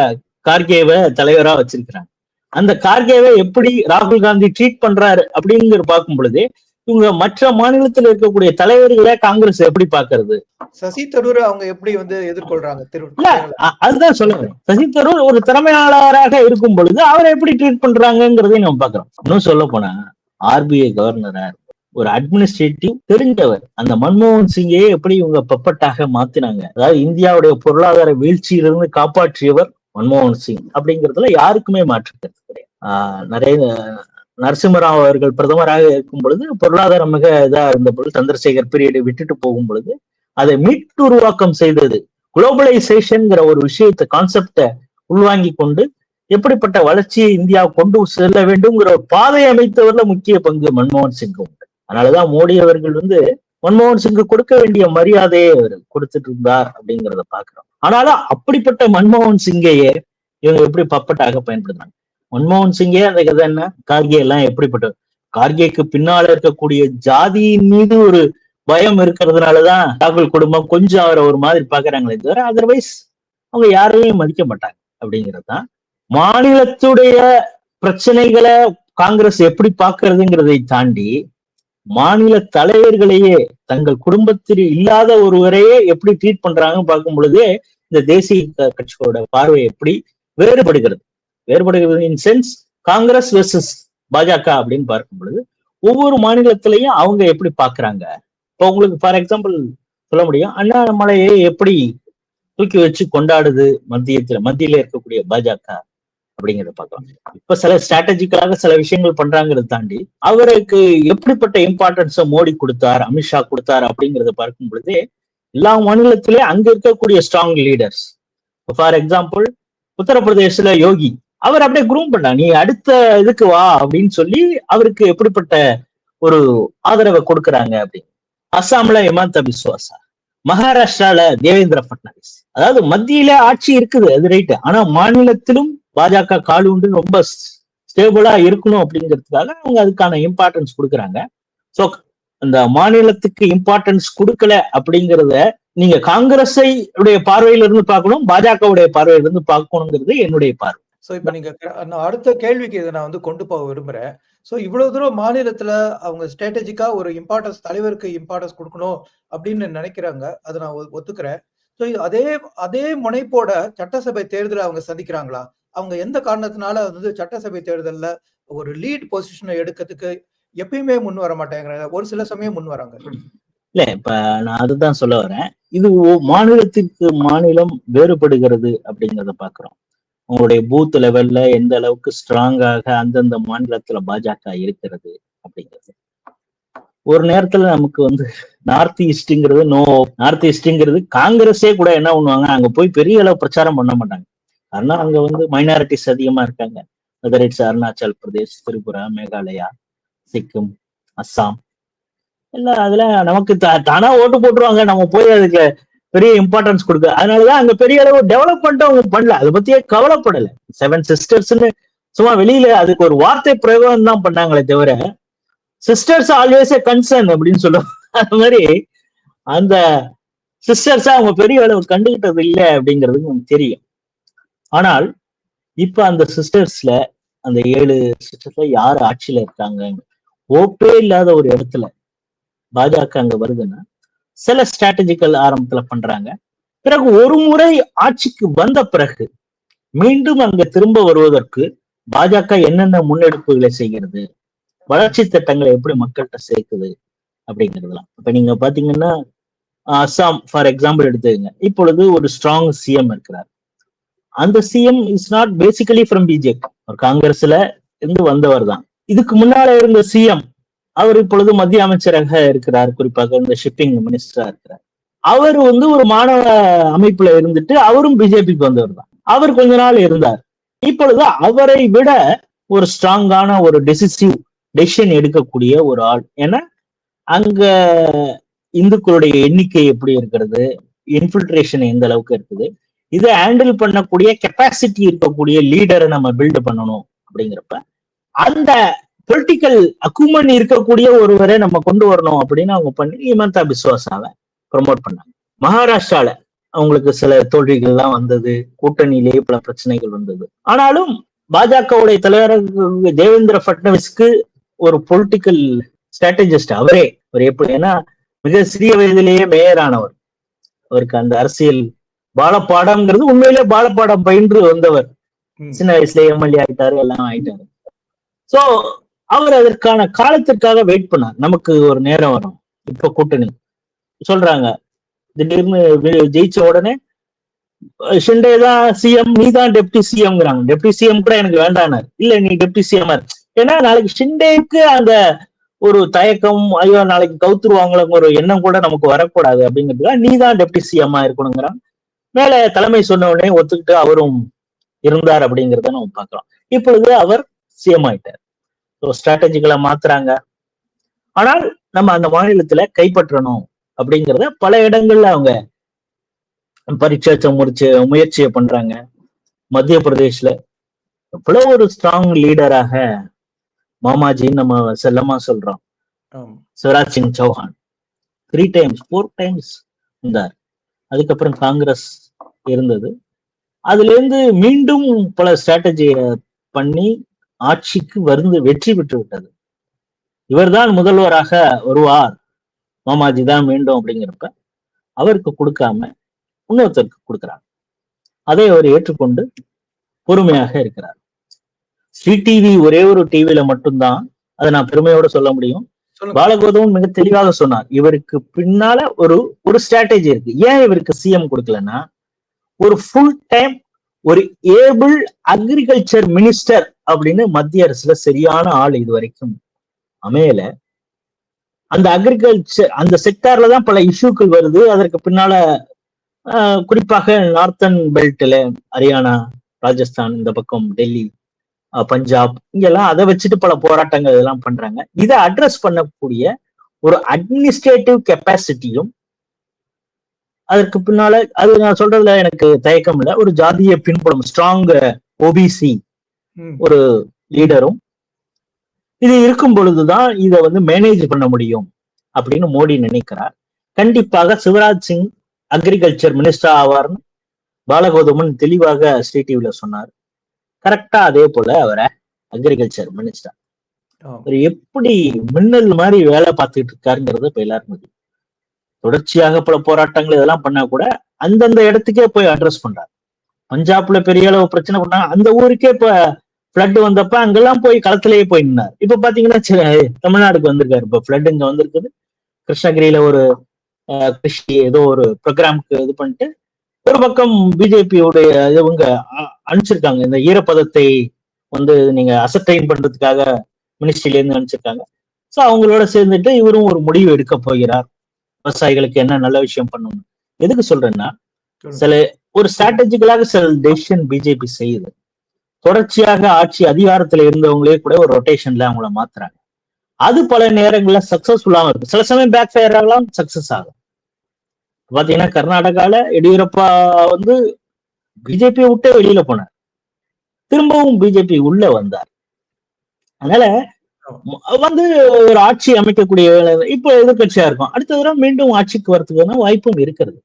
கார்கேவை தலைவரா வச்சிருக்கிறாங்க. அந்த கார்கேவை எப்படி ராகுல் காந்தி ட்ரீட் பண்றாரு அப்படிங்கிற பார்க்கும் பொழுது இவங்க மற்ற மாநிலத்தில் இருக்கக்கூடிய தலைவர்களை காங்கிரஸ் எப்படி பாக்குறது? சசி தரூர் அவங்க எப்படி வந்து எதிர்கொள்றாங்க? அதுதான் சொல்லுங்க. சசி தரூர் ஒரு திறமையாளராக இருக்கும் பொழுது அவரை எப்படி ட்ரீட் பண்றாங்கிறதையும் நம்ம பாக்குறோம். இன்னும் சொல்ல போனா ஆர்பிஐ கவர்னரா ஒரு அட்மினிஸ்ட்ரேட்டிவ் தெரிஞ்சவர். அந்த மன்மோகன் சிங்கையே எப்படி இவங்க பப்பட்டாக மாத்தினாங்க. அதாவது இந்தியாவுடைய பொருளாதார வீழ்ச்சியிலிருந்து காப்பாற்றியவர் மன்மோகன் சிங் அப்படிங்கிறதுல யாருக்குமே மாற்று கருத்து கிடையாது. நிறைய நரசிம்மராவ் அவர்கள் பிரதமராக இருக்கும் பொழுது பொருளாதாரம் மிக இதா இருந்த பொழுது சந்திரசேகர் பீரியடை விட்டுட்டு போகும் பொழுது அதை மீட்டு உருவாக்கம் செய்தது. குளோபலைசேஷன் ஒரு விஷயத்தை கான்செப்டை உள்வாங்கி கொண்டு எப்படிப்பட்ட வளர்ச்சியை இந்தியா கொண்டு செல்ல வேண்டும்ங்கிற ஒரு பாதை அமைத்தவர்ல முக்கிய பங்கு மன்மோகன் சிங் உண்டு. அதனாலதான் மோடி அவர்கள் வந்து மன்மோகன் சிங்கு கொடுக்க வேண்டிய மரியாதையை அவர் கொடுத்துட்டு இருந்தார் அப்படிங்கிறத பாக்குறோம். ஆனாலும் அப்படிப்பட்ட மன்மோகன் சிங்கையே இவங்க எப்படி பப்பட்டாக பயன்படுத்துறாங்க. மன்மோகன் சிங்கே அந்த கதை என்ன, கார்கே எல்லாம் எப்படிப்பட்ட, கார்கேக்கு பின்னால இருக்கக்கூடிய ஜாதியின் மீது ஒரு பயம் இருக்கிறதுனாலதான் ராகுல் குடும்பம் கொஞ்சம் அவரை ஒரு மாதிரி பாக்குறாங்களே தவிர அதர்வைஸ் அவங்க யாரையும் மதிக்க மாட்டாங்க அப்படிங்கிறதுதான். மாநிலத்துடைய பிரச்சனைகளை காங்கிரஸ் எப்படி பாக்குறதுங்கிறதை தாண்டி மாநில தலைவர்களையே தங்கள் குடும்பத்தில் இல்லாத ஒருவரையே எப்படி ட்ரீட் பண்றாங்கன்னு பார்க்கும் பொழுதே இந்த தேசிய கட்சிகளோட பார்வை எப்படி வேறுபடுகிறது. இன் சென்ஸ் காங்கிரஸ் வெர்சஸ் பாஜக அப்படின்னு பார்க்கும் பொழுது ஒவ்வொரு மாநிலத்திலையும் அவங்க எப்படி பாக்குறாங்க. இப்போ உங்களுக்கு ஃபார் எக்ஸாம்பிள் சொல்ல முடியும், அண்ணாமலையை எப்படி தூக்கி வச்சு கொண்டாடுது மத்தியில இருக்கக்கூடிய பாஜக அப்படிங்கிறத பார்க்கலாம். இப்ப சில ஸ்ட்ராட்டஜிக்கலாக சில விஷயங்கள் பண்றாங்கிறத தாண்டி அவருக்கு எப்படிப்பட்ட இம்பார்ட்டன்ஸை மோடி கொடுத்தார், அமித்ஷா கொடுத்தார் அப்படிங்கிறத பார்க்கும் பொழுது எல்லா மாநிலத்திலே அங்க இருக்கக்கூடிய ஸ்ட்ராங் லீடர்ஸ். ஃபார் எக்ஸாம்பிள் உத்தரப்பிரதேசல யோகி, அவர் அப்படியே குரூம் பண்ணா, நீ அடுத்த இதுக்கு வா அப்படின்னு சொல்லி அவருக்கு எப்படிப்பட்ட ஒரு ஆதரவை கொடுக்கறாங்க அப்படின்னு. அஸ்ஸாம்ல ஹிமந்த பிஸ்வாசா, மகாராஷ்டிரால தேவேந்திர பட்னாவிஸ். அதாவது மத்தியில ஆட்சி இருக்குது, அது ரைட்டு. ஆனா மாநிலத்திலும் பாஜக காலுண்டு ரொம்ப ஸ்டேபிளா இருக்கணும் அப்படிங்கிறதுக்காக அவங்க அதுக்கான இம்பார்ட்டன்ஸ் கொடுக்குறாங்க. சோ அந்த மாநிலத்துக்கு இம்பார்ட்டன்ஸ் கொடுக்கல அப்படிங்கிறத நீங்க காங்கிரஸை பார்வையில இருந்து பார்க்கணும், பாஜகவுடைய பார்வையில இருந்து பார்க்கணுங்கிறது என்னுடைய பார்வை. சோ இப்ப நீங்க அடுத்த கேள்விக்கு இதை நான் வந்து கொண்டு போக விரும்புறேன். சோ இவ்வளவு தூரம் மாநிலத்துல அவங்க ஸ்ட்ராட்டஜிக்கா ஒரு இம்பார்ட்டன்ஸ், தலைவருக்கு இம்பார்ட்டன்ஸ் கொடுக்கணும் அப்படின்னு நினைக்கிறாங்க, அதை நான் ஒத்துக்கிறேன். சோ அதே முனைப்போட சட்டசபை தேர்தலை அவங்க சந்திக்கிறாங்களா? அவங்க எந்த காரணத்தினால வந்து சட்டசபை தேர்தல்ல ஒரு லீட் பொசிஷனை எடுக்கிறதுக்கு எப்பயுமே முன் வர மாட்டேங்கிறாங்க, ஒரு சில சமயம் முன் வராங்க. இல்ல, இப்ப நான் அதுதான் சொல்ல வரேன். இது மாநிலத்திற்கு மாநிலம் வேறுபடுகிறது அப்படிங்கிறத பாக்குறோம். உங்களுடைய பூத் லெவல்ல எந்த அளவுக்கு ஸ்ட்ராங்காக அந்தந்த மாநிலத்துல பாஜக இருக்கிறது அப்படிங்கிறது. ஒரு நேரத்துல நமக்கு வந்து நார்த் ஈஸ்ட்ங்கிறது காங்கிரஸே கூட என்ன பண்ணுவாங்க, அங்க போய் பெரிய அளவு பிரச்சாரம் பண்ண மாட்டாங்க. ஆனா அங்க வந்து மைனாரிட்டிஸ் அதிகமா இருக்காங்க. வெதர் இட்ஸ் அருணாச்சல் பிரதேஷ், திரிபுரா, மேகாலயா, சிக்கிம், அஸ்ஸாம், எல்லாம் அதுல நமக்கு தானா ஓட்டு போட்டுருவாங்க. நம்ம போய் அதுக்கு பெரிய இம்பார்ட்டன்ஸ் கொடுக்க, அதனாலதான் அங்க பெரிய அளவு டெவலப்மெண்ட் அவங்க பண்ணல, அதை பத்தியே கவலைப்படல. 7 சிஸ்டர்ஸ்ன்னு சும்மா வெளியில அதுக்கு ஒரு வார்த்தை பிரயோகம் தான் பண்ணாங்களே தவிர சிஸ்டர்ஸ் ஆல்வேஸ் ஏ கன்சர்ன் அப்படின்னு சொல்லுவாங்க. அது மாதிரி அந்த சிஸ்டர்ஸா அவங்க பெரிய அளவு கண்டுகிட்டது இல்லை அப்படிங்கிறது நமக்கு தெரியும். ஆனால் இப்ப அந்த சிஸ்டர்ஸ்ல அந்த 7 சிஸ்டர்ஸ்ல யாரு ஆட்சியில இருக்காங்க, ஓப்பே இல்லாத ஒரு இடத்துல பாஜக அங்க வருதுன்னா சில ஸ்ட்ராட்டஜிக்கல் ஆரம்பத்துல பண்றாங்க. பிறகு ஒரு முறை ஆட்சிக்கு வந்த பிறகு மீண்டும் அங்க திரும்ப வருவதற்கு பாஜக என்னென்ன முன்னெடுப்புகளை செய்கிறது, வளர்ச்சி திட்டங்களை எப்படி மக்கள்கிட்ட சேர்க்குது அப்படிங்கிறதுலாம். இப்ப நீங்க பாத்தீங்கன்னா அஸ்ஸாம் ஃபார் எக்ஸாம்பிள் எடுத்துக்கங்க. இப்பொழுது ஒரு ஸ்ட்ராங் சிஎம் இருக்கிறார். அந்த CM is not basically from BJP, ஒரு காங்கிரஸ்ல இருந்து வந்தவர் தான். இதுக்கு முன்னால இருந்த சிஎம் அவர் இப்பொழுது மத்திய அமைச்சராக இருக்கிறார், குறிப்பாக இந்த ஷிப்பிங் மினிஸ்டரா இருக்கிறார். அவர் வந்து ஒரு மாணவ அமைப்புல இருந்துட்டு அவரும் பிஜேபிக்கு வந்தவர் தான். அவர் கொஞ்ச நாள் இருந்தார். இப்பொழுது அவரை விட ஒரு ஸ்ட்ராங்கான ஒரு டெசிஷன் எடுக்கக்கூடிய ஒரு ஆள். ஏன்னா அங்க இந்துக்களுடைய எண்ணிக்கை எப்படி இருக்கிறது, இன்ஃபில்ட்ரேஷன் எந்த அளவுக்கு இருக்குது, இதை ஹேண்டில் பண்ணக்கூடிய கெப்பாசிட்டி இருக்கக்கூடிய லீடரை நம்ம பில்ட் பண்ணணும். அப்படிங்கிறப்ப அந்த பொலிட்டிக்கல் அக்குமன் இருக்கக்கூடிய ஒருவரை நம்ம கொண்டு வரணும் அப்படின்னு அவங்க பண்ணி ஹிமந்தா பிஸ்வாசாவை ப்ரமோட் பண்ணாங்க. மகாராஷ்டிரால அவங்களுக்கு சில தோல்விகள்லாம் வந்தது, கூட்டணியிலேயே பல பிரச்சனைகள் வந்தது. ஆனாலும் பாஜகவுடைய தலைவர் தேவேந்திர பட்னவிஸ்க்கு ஒரு பொலிட்டிக்கல் ஸ்ட்ராட்டஜிஸ்ட் அவரே. அவர் எப்படி, ஏன்னா மிக சிறிய வயதிலேயே மேயர் ஆனவர், அவருக்கு அந்த அரசியல் பாலப்பாடம்ங்கிறது உண்மையிலே பாலப்பாடம் பயின்று வந்தவர். சின்ன வயசுல எம்எல்ஏ ஆயிட்டாரு, எல்லாம் ஆயிட்டாரு. சோ அவர் அதற்கான காலத்திற்காக வெயிட் பண்ணார். நமக்கு ஒரு நேரம் வரும், இப்ப கூட்டணி சொல்றாங்க, திடீர்னு ஜெயிச்ச உடனே ஷிண்டே தான் சிஎம், நீ தான் டெப்டி சிஎம்ங்கிறாங்க. டெப்டி சிஎம் கூட எனக்கு வேண்டானார். இல்ல நீ டெப்டி சிஎம். ஏன்னா நாளைக்கு ஷிண்டேக்கு அந்த ஒரு தயக்கம், ஐயோ நாளைக்கு கவுத்துருவாங்களோங்கிற ஒரு எண்ணம் கூட நமக்கு வரக்கூடாது அப்படிங்கிறதுக்காக நீ தான் டெப்டி சிஎம்மா இருக்கணுங்கிறான். மேல தலைமை சொன்ன உடனே ஒத்துக்கிட்டு அவரும் இருந்தார் அப்படிங்கிறத நம்ம பார்க்கலாம். இப்பொழுது அவர் சிஎம் ஆயிட்டார். ஸ்ட்ராட்டஜிகளை மாத்துறாங்க. ஆனால் நம்ம அந்த மாநிலத்துல கைப்பற்றணும் அப்படிங்கிறத பல இடங்கள்ல அவங்க பரீட்சை முயற்சியை பண்றாங்க. மத்திய பிரதேஷ்ல எவ்வளவு ஒரு ஸ்ட்ராங் லீடராக மாமாஜின்னு நம்ம செல்லமா சொல்றோம், சிவராஜ் சிங் சௌஹான் 3 times 4 times இருந்தார். அதுக்கப்புறம் காங்கிரஸ் இருந்தது. அதுல இருந்து மீண்டும் பல ஸ்ட்ராட்டஜியை பண்ணி ஆட்சிக்கு வந்து வெற்றி பெற்று விட்டது. இவர்தான் முதல்வராக வருவார், மாமாஜி தான் மீண்டும் அப்படிங்கிறப்ப அவருக்கு கொடுக்காம இன்னொருத்தருக்கு கொடுக்கிறார். அதை அவர் ஏற்றுக்கொண்டு பொறுமையாக இருக்கிறார். ஸ்ரீ டிவி ஒரே ஒரு டிவியில மட்டும்தான், அதை நான் பெருமையோட சொல்ல முடியும். பாலகோதமன் மிக தெளிவாக சொன்னார், இவருக்கு பின்னால ஒரு ஸ்ட்ராட்டஜி இருக்கு. ஏன் இவருக்கு சிஎம் கொடுக்கலன்னா, ஒரு ஃபுல் டைம் ஒரு ஏபிள் அக்ரிகல்ச்சர் மினிஸ்டர் அப்படின்னு மத்திய அரசுல சரியான ஆள் இது வரைக்கும் அமையல. அந்த அக்ரிகல்ச்சர் அந்த செக்டார்ல தான் பல இஷ்யூக்கள் வருது. அதற்கு பின்னால குறிப்பாக நார்த்தன் பெல்ட்ல ஹரியானா, ராஜஸ்தான், இந்த பக்கம் டெல்லி, பஞ்சாப், இங்கெல்லாம் அதை வச்சுட்டு பல போராட்டங்கள் இதெல்லாம் பண்றாங்க. இதை அட்ரஸ் பண்ணக்கூடிய ஒரு அட்மினிஸ்ட்ரேட்டிவ் கெப்பாசிட்டியும் அதற்கு பின்னால, அது நான் சொல்றதுல எனக்கு தயக்கம் இல்லை, ஒரு ஜாதிய பின்புலம், ஸ்ட்ராங் ஓபிசி ஒரு லீடரும் இது இருக்கும் பொழுதுதான் இதை வந்து மேனேஜ் பண்ண முடியும் அப்படின்னு மோடி நினைக்கிறார். கண்டிப்பாக சிவராஜ் சிங் அக்ரிகல்ச்சர் மினிஸ்டர் ஆவார்னு பாலகோதமன் தெளிவாக ஸ்ரீ டிவில சொன்னார். கரெக்டா அதே போல அவரை அக்ரிகல்ச்சர் மினிஸ்டர் அவர் எப்படி மின்னல் மாதிரி வேலை பார்த்துட்டு இருக்காருங்கிறத இப்ப எல்லாருக்கும் தெரியும். தொடர்ச்சியாக பல போராட்டங்கள் இதெல்லாம் பண்ணா கூட அந்தந்த இடத்துக்கே போய் அட்ரஸ் பண்றாரு. பஞ்சாப்ல பெரிய அளவு பிரச்சனை பண்ணாங்க, அந்த ஊருக்கே இப்ப பிளட் வந்தப்ப அங்கெல்லாம் போய் களத்திலேயே போய் நின்னார். இப்ப பாத்தீங்கன்னா தமிழ்நாடுக்கு வந்திருக்காரு. இப்ப பிளட் இங்க வந்திருக்குது, கிருஷ்ணகிரியில ஒரு கிருஷி ஏதோ ஒரு ப்ரோக்ராமுக்கு இது பண்ணிட்டு ஒரு பக்கம் பிஜேபியோடைய இவங்க அனுப்பிச்சிருக்காங்க, இந்த ஈரப்பதத்தை வந்து நீங்க அசர்டைன் பண்றதுக்காக மினிஸ்ட்ரியில இருந்து அனுப்பிச்சிருக்காங்க. சோ அவங்களோட சேர்ந்துட்டு இவரும் ஒரு முடிவு எடுக்க போகிறார், விவசாயிகளுக்கு என்ன நல்ல விஷயம் பண்ணணும். எதுக்கு சொல்றேன்னா, சில ஒரு ஸ்ட்ராட்டஜிக்கலாக சில டெசிஷன் பிஜேபி செய்யுது. தொடர்ச்சியாக ஆட்சி அதிகாரத்துல இருந்தவங்களே கூட ஒரு ரொட்டேஷன்ல அவங்கள மாத்துறாங்க. அது பல நேரங்கள்ல சக்சஸ்ஃபுல்லாகவும் இருக்கு, சில சமயம் பேக் ஃபயர் ஆகலாம், சக்சஸ் ஆகும். பாத்தீங்கன்னா கர்நாடகால எடியூரப்பா வந்து பிஜேபியை விட்டே வெளியில போனார், திரும்பவும் பிஜேபி உள்ள வந்தார். அதனால வந்து ஒரு ஆட்சி அமைக்கக்கூடிய வேலை இப்ப எதிர்கட்சியா இருக்கும், அடுத்த தடவை மீண்டும் ஆட்சிக்கு வரதுக்கான வாய்ப்பும் இருக்கிறது.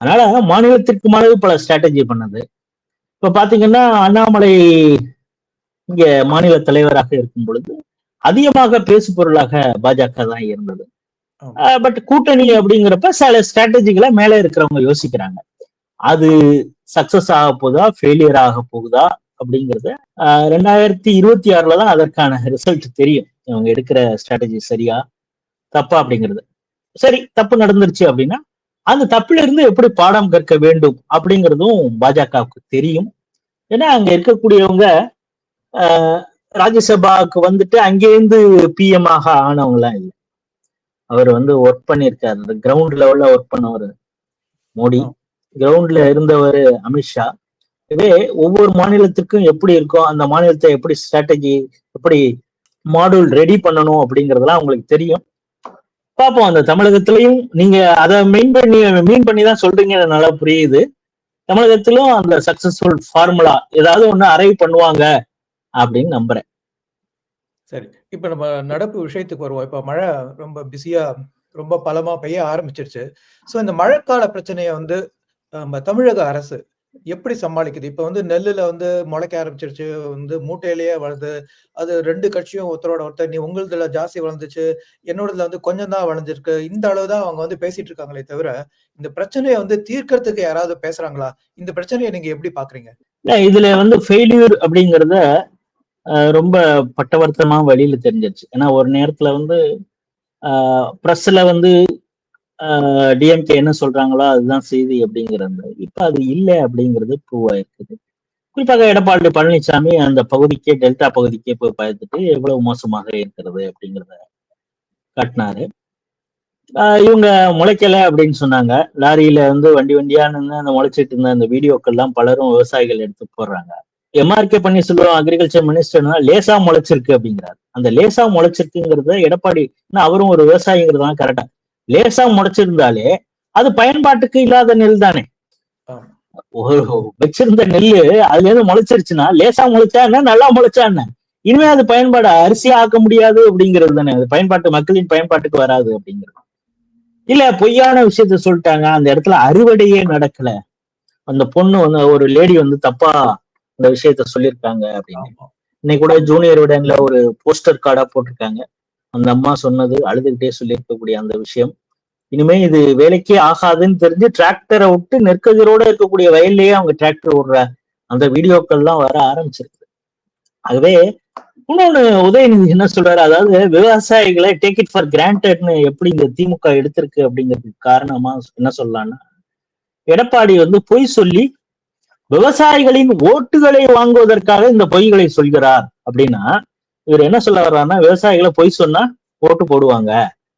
அதனால மாநிலத்திற்கு மாநில பல ஸ்ட்ராட்டஜி பண்ணது. இப்ப பாத்தீங்கன்னா அண்ணாமலை இங்க மாநில தலைவராக இருக்கும் பொழுது அதிகமாக பேசு பொருளாக பாஜக தான் இருந்தது. பட் கூட்டணி அப்படிங்கிறப்ப சில ஸ்ட்ராட்டஜிகளை மேல இருக்கிறவங்க யோசிக்கிறாங்க, அது சக்சஸ் ஆக போகுதா ஃபெயிலியர் ஆக போகுதா அப்படிங்கிறத 2026 தான் அதற்கான ரிசல்ட் தெரியும். இவங்க எடுக்கிற ஸ்ட்ராட்டஜி சரியா தப்பா அப்படிங்கிறது. சரி தப்பு நடந்துருச்சு அப்படின்னா அந்த தப்புல இருந்து எப்படி பாடம் கற்க வேண்டும் அப்படிங்கிறதும் பாஜகவுக்கு தெரியும். ஏன்னா அங்க இருக்கக்கூடியவங்க ஆஹ், ராஜ்யசபாவுக்கு வந்துட்டு அங்கேருந்து பிஎம் ஆக ஆனவங்களாம் இல்லை. அவர் வந்து ஒர்க் பண்ணியிருக்காரு, கிரவுண்ட் லெவல்ல ஒர்க் பண்ணவர் மோடி, ஆ. கிரவுண்ட்ல இருந்தவர் அமித்ஷா. இதே ஒவ்வொரு மாநிலத்துக்கும் எப்படி இருக்கும், அந்த மாநிலத்தை எப்படி ஸ்ட்ராட்டஜி, எப்படி மாடியூல் ரெடி பண்ணணும் அப்படிங்கறதெல்லாம் உங்களுக்கு தெரியும். பார்ப்போம். அந்த தமிழகத்திலையும் நீங்க அதை மீன் பண்ணி தான் சொல்றீங்க, நல்லா புரியுது. தமிழகத்திலும் அந்த சக்சஸ்ஃபுல் ஃபார்முலா ஏதாவது ஒண்ணு அரைவ் பண்ணுவாங்க அப்படின்னு நம்புறேன். சரி. இப்ப நம்ம நடப்பு விஷயத்துக்கு வருவோம். இப்ப மழை ரொம்ப பிஸியா, ரொம்ப பலமா பெய்ய ஆரம்பிச்சிருச்சு. இந்த மழைக்கால பிரச்சனைய வந்து நம்ம தமிழக அரசு எப்படி சமாளிக்குது? இப்ப நெல்லுல மொளைக்க ஆரம்பிச்சிருச்சு. மூட்டையிலேயே வருது. அது 2 கட்சியும் ஒருத்தரோட ஒருத்தர், "நீ உங்களுதுல ஜாஸ்தி வளர்ந்துச்சு. என்னோடதுல கொஞ்சம் தான் வளர்ந்திருக்கு." இந்த அளவு தான் அவங்க பேசிட்டு இருக்காங்களே தவிர, இந்த பிரச்சனைய தீர்க்கறதுக்கு யாராவது பேசுறாங்களா? இந்த பிரச்சனைய நீங்க எப்படி பார்க்குறீங்க? இல்ல, இதுல வந்து ஃபெயில்யூர் அப்படிங்கறத ரொம்ப பட்டவர்த்தமா வெளியில தெரிஞ்சிருச்சு. ஏன்னா ஒரு நேரத்துல வந்து பிரஸ்ல வந்து டிஎம்கே என்ன சொல்றாங்களோ அதுதான் செய்தி அப்படிங்கிறது. இப்ப அது இல்லை அப்படிங்கிறது ப்ரூவ் ஆயிருக்குது. குறிப்பாக எடப்பாடி பழனிசாமி அந்த பகுதிக்கே, டெல்டா பகுதிக்கே போய் பார்த்துட்டு எவ்வளவு மோசமாக இருக்கிறது அப்படிங்கிறத காட்டினாரு. இவங்க முளைக்கல அப்படின்னு சொன்னாங்க. லாரியில வந்து வண்டி வண்டியா நின்று அந்த முளைச்சிட்டு இருந்த அந்த வீடியோக்கள்லாம் பலரும் விவசாயிகள் எடுத்து போடுறாங்க. எம்ஆர்கே பன்னீர்செல்வம் அக்ரிகல்ச்சர் மினிஸ்டர்னா லேசா முளைச்சிருக்கு அப்படிங்கிறாரு. அந்த லேசா முளைச்சிருக்குங்கிறத எடப்பாடி, அவரும் ஒரு விவசாயிங்கிறதுதான் கரெக்டா, லேசா முளைச்சிருந்தாலே அது பயன்பாட்டுக்கு இல்லாத நெல் தானே. ஆமா. ஒரு வச்சிருந்த நெல்லு அதுல இருந்து முளைச்சிருச்சுன்னா லேசா முளைச்சா என்ன, நல்லா முளைச்சா என்ன, இனிமே அது பயன்பாடு அரிசியா ஆக்க முடியாது அப்படிங்கிறது தானே. அது பயன்பாட்டு, மக்களின் பயன்பாட்டுக்கு வராது அப்படிங்கிறது. இல்ல, பொய்யான விஷயத்த சொல்லிட்டாங்க, அந்த இடத்துல அறுவடையே நடக்கல, அந்த பொண்ணு வந்து ஒரு லேடி வந்து தப்பா அந்த விஷயத்த சொல்லியிருக்காங்க அப்படின்னு. ஆமா. இன்னைக்கு கூட ஜூனியர் விடன்ல ஒரு போஸ்டர் கார்டா போட்டிருக்காங்க. அந்த அம்மா சொன்னது, அழுதுகிட்டே சொல்லியிருக்கக்கூடிய அந்த விஷயம். இனிமே இது வேலைக்கே ஆகாதுன்னு தெரிஞ்சு டிராக்டரை விட்டு நெற்கதிரோட இருக்கக்கூடிய வயல்லையே அவங்க டிராக்டர் விடுற அந்த வீடியோக்கள்லாம் வர ஆரம்பிச்சிருக்கு. ஆகவே இன்னொன்னு உதயநிதி என்ன சொல்றாரு, அதாவது விவசாயிகளை டேக் இட் ஃபார் கிராண்டட்னு எப்படி இந்த திமுக எடுத்திருக்கு அப்படிங்கிறதுக்கு காரணமா என்ன சொல்லலாம்னா, எடப்பாடி வந்து பொய் சொல்லி விவசாயிகளின் ஓட்டுகளை வாங்குவதற்காக இந்த பொய்களை சொல்கிறார் அப்படின்னா, இவர் என்ன சொல்ல வர்றாருன்னா, விவசாயிகளை பொய் சொன்னா ஓட்டு போடுவாங்க,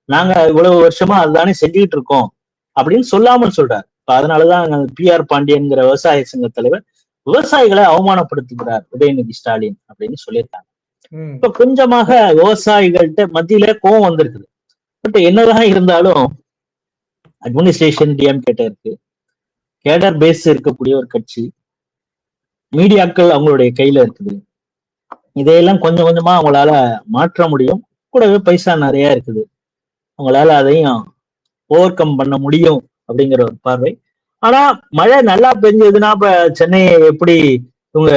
நாங்க இவ்வளவு வருஷமா அதுதானே செஞ்சுக்கிட்டு இருக்கோம் அப்படின்னு சொல்லாமல் சொல்றாரு. இப்ப அதனாலதான் பி.ஆர். பாண்டியன்கிற விவசாய சங்க தலைவர் விவசாயிகளை அவமானப்படுத்துகிறார் உதயநிதி ஸ்டாலின் அப்படின்னு சொல்லியிருக்காங்க. ம். இப்ப கொஞ்சமாக விவசாயிகள்கிட்ட மத்தியில கோவம் வந்திருக்குது. பட் என்னதான் இருந்தாலும் அட்மினிஸ்ட்ரேஷன் டிஎம்கே இருக்கு, கேடர் பேஸ் இருக்கக்கூடிய ஒரு கட்சி, மீடியாக்கள் அவங்களுடைய கையில இருக்குது. இதையெல்லாம் கொஞ்சம் கொஞ்சமா அவங்களால மாற்ற முடியும். கூடவே பைசா நிறைய இருக்குது, அவங்களால அதையும் ஓவர் கம் பண்ண முடியும் அப்படிங்கிற ஒரு பார்வை. ஆனா மழை நல்லா பெஞ்சதுன்னா இப்ப சென்னையை எப்படி இவங்க